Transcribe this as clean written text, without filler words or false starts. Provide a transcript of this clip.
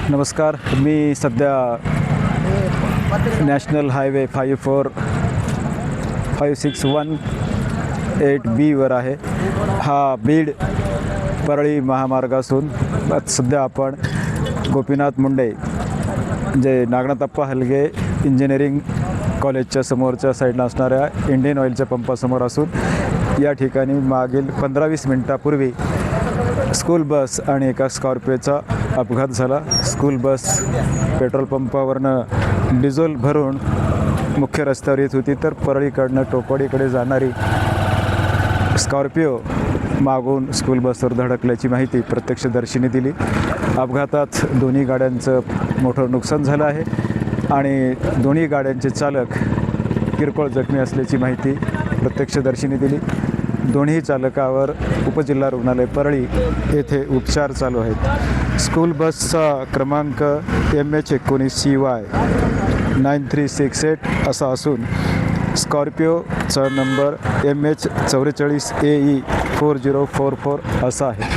नमस्कार, मी सध्या national highway 54561 वर आहे. हा बीड परळी महामार्ग असून सध्या आपण गोपीनाथ मुंडे जे नागनाथप्पा हलगे इंजिनिअरिंग कॉलेजच्या समोरच्या साईडला असणाऱ्या इंडियन ऑइलच्या पंपासमोर असून या ठिकाणी मागील 15-20 मिनटापूर्वी स्कूल बस आणि एका स्कॉर्पिओचा अपघात झाला. स्कूल बस पेट्रोल पंपावरनं डिझेल भरून मुख्य रस्त्यावर येत होती, तर परळीकडनं टोकवाडीकडे जाणारी स्कॉर्पिओ मागून स्कूल बसवर धडकल्याची माहिती प्रत्यक्षदर्शींनी दिली. अपघातात दोन्ही गाड्यांचं मोठं नुकसान झालं आहे आणि दोन्ही गाड्यांचे चालक किरकोळ जखमी असल्याची माहिती प्रत्यक्षदर्शींनी दिली. दोन्ही चालकावर उपजिल्हा रुग्णालय परळी येथे उपचार चालू आहेत. स्कूल बसचा क्रमांक MH19CY 9368 असा असून स्कॉर्पिओचा नंबर MH44AE 4044 असा आहे.